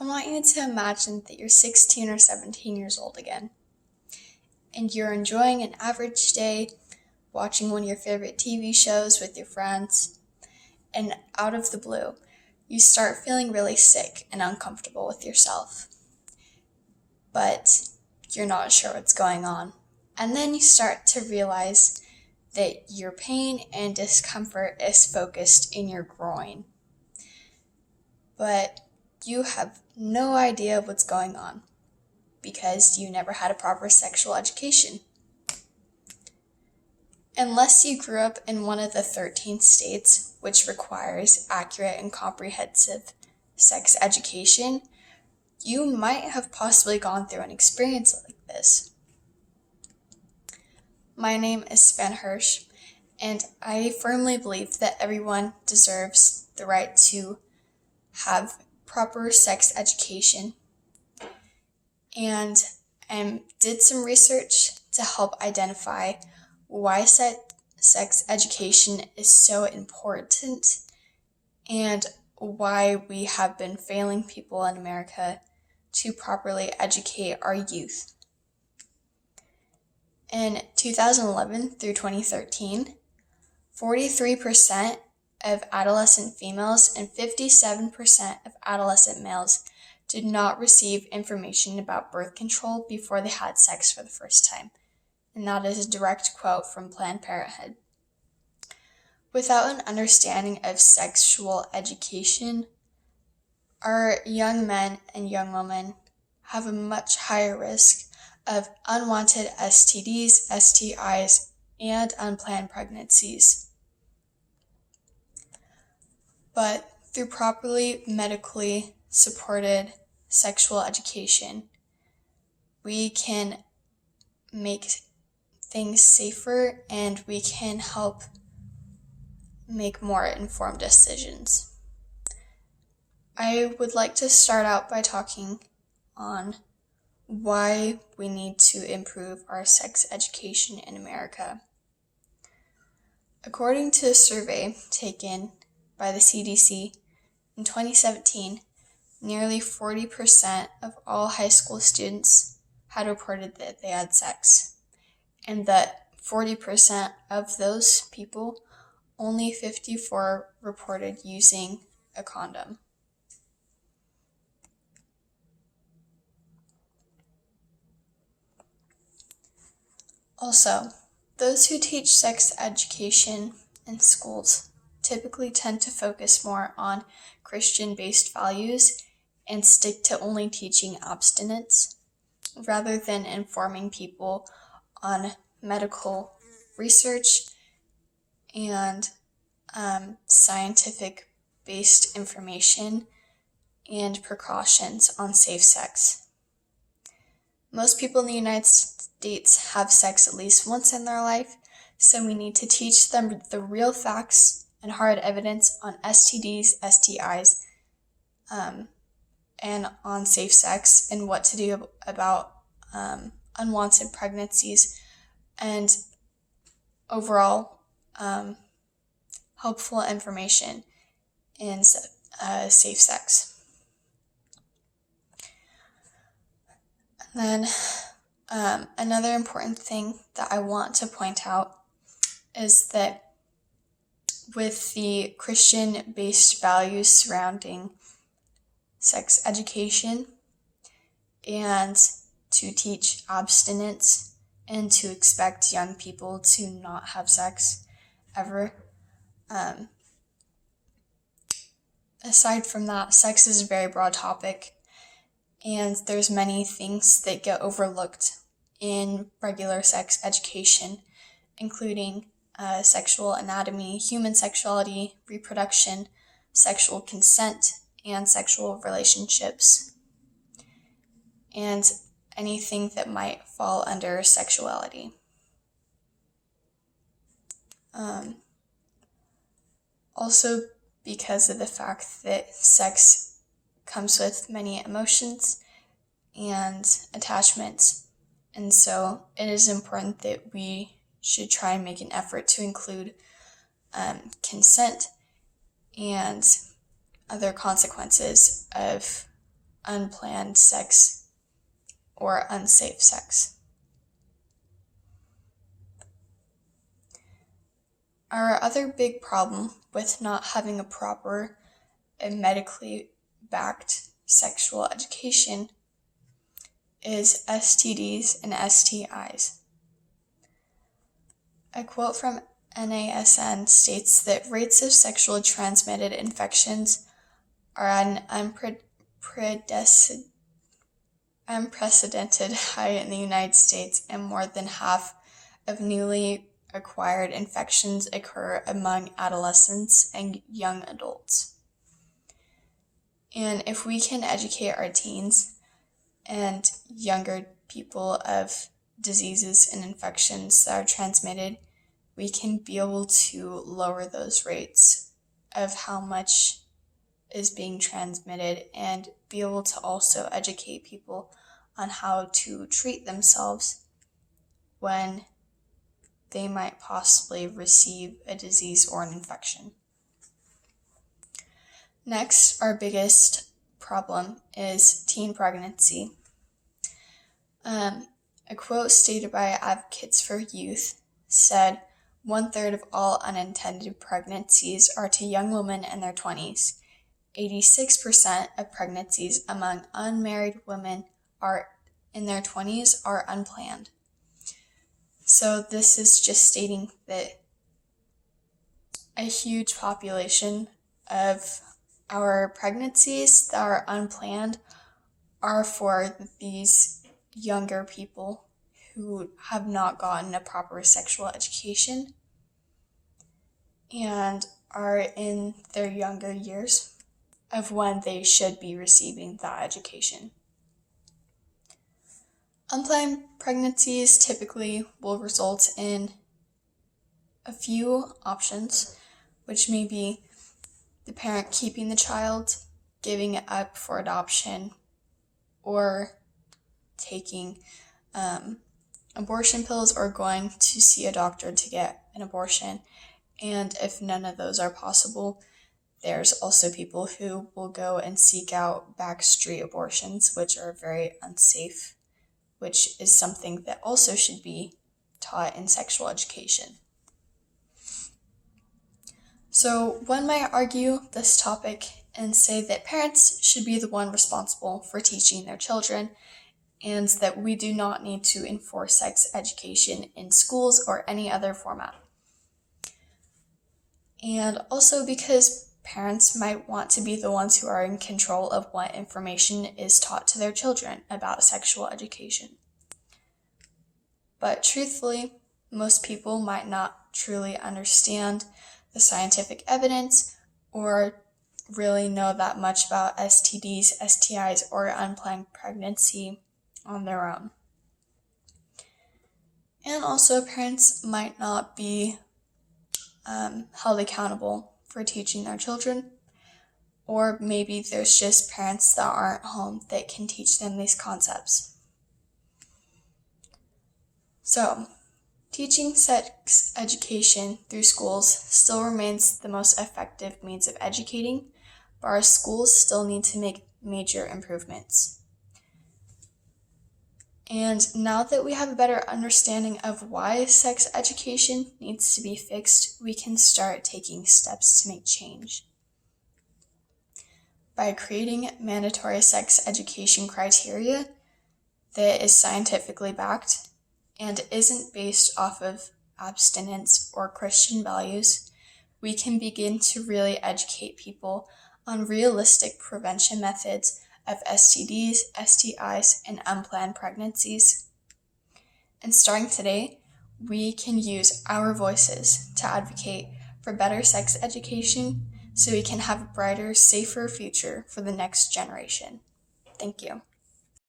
I want you to imagine that you're 16 or 17 years old again, and you're enjoying an average day, watching one of your favorite TV shows with your friends, and out of the blue, you start feeling really sick and uncomfortable with yourself. But you're not sure what's going on. And then you start to realize that your pain and discomfort is focused in your groin. But you have no idea what's going on because you never had a proper sexual education. Unless you grew up in one of the 13 states which requires accurate and comprehensive sex education, you might have possibly gone through an experience like this. My name is Sven Hirsch, and I firmly believe that everyone deserves the right to have proper sex education, and I did some research to help identify why sex education is so important and why we have been failing people in America to properly educate our youth. In 2011 through 2013, 43% of adolescent females and 57% of adolescent males did not receive information about birth control before they had sex for the first time. And that is a direct quote from Planned Parenthood. Without an understanding of sexual education, our young men and young women have a much higher risk of unwanted STDs, STIs, and unplanned pregnancies. But through properly medically supported sexual education, we can make things safer and we can help make more informed decisions. I would like to start out by talking on why we need to improve our sex education in America. According to a survey taken by the CDC in 2017, nearly 40% of all high school students had reported that they had sex, and that 40% of those people, only 54 reported using a condom. Also, those who teach sex education in schools typically tend to focus more on Christian-based values and stick to only teaching abstinence, rather than informing people on medical research and scientific-based information and precautions on safe sex. Most people in the United States have sex at least once in their life, so we need to teach them the real facts and hard evidence on STDs, STIs, and on safe sex and what to do about unwanted pregnancies and overall helpful information in safe sex. And then another important thing that I want to point out is that with the Christian-based values surrounding sex education and to teach abstinence and to expect young people to not have sex ever, aside from that, sex is a very broad topic, and there's many things that get overlooked in regular sex education, including sexual anatomy, human sexuality, reproduction, sexual consent, and sexual relationships, and anything that might fall under sexuality. Also, because of the fact that sex comes with many emotions and attachments, and so it is important that we should try and make an effort to include consent and other consequences of unplanned sex or unsafe sex. Our other big problem with not having a proper and medically backed sexual education is STDs and STIs. A quote from NASN states that rates of sexually transmitted infections are at an unprecedented high in the United States, and more than half of newly acquired infections occur among adolescents and young adults. And if we can educate our teens and younger people of diseases and infections that are transmitted, we can be able to lower those rates of how much is being transmitted and be able to also educate people on how to treat themselves when they might possibly receive a disease or an infection. Next, our biggest problem is teen pregnancy. A quote stated by Advocates for Youth said, 1/3 of all unintended pregnancies are to young women in their 20s. 86% of pregnancies among unmarried women are in their 20s are unplanned. So this is just stating that a huge population of our pregnancies that are unplanned are for these younger people who have not gotten a proper sexual education and are in their younger years of when they should be receiving that education. Unplanned pregnancies typically will result in a few options, which may be the parent keeping the child, giving it up for adoption, or taking abortion pills or going to see a doctor to get an abortion. And if none of those are possible, there's also people who will go and seek out backstreet abortions, which are very unsafe, which is something that also should be taught in sexual education. So one might argue this topic and say that parents should be the one responsible for teaching their children, and that we do not need to enforce sex education in schools or any other format. And also because parents might want to be the ones who are in control of what information is taught to their children about sexual education. But truthfully, most people might not truly understand the scientific evidence or really know that much about STDs, STIs, or unplanned pregnancy on their own. And also parents might not be held accountable for teaching their children, or maybe there's just parents that aren't home that can teach them these concepts. So, teaching sex education through schools still remains the most effective means of educating, but our schools still need to make major improvements. And now that we have a better understanding of why sex education needs to be fixed, we can start taking steps to make change. By creating mandatory sex education criteria that is scientifically backed and isn't based off of abstinence or Christian values, we can begin to really educate people on realistic prevention methods of STDs, STIs, and unplanned pregnancies. And starting today, we can use our voices to advocate for better sex education so we can have a brighter, safer future for the next generation. Thank you.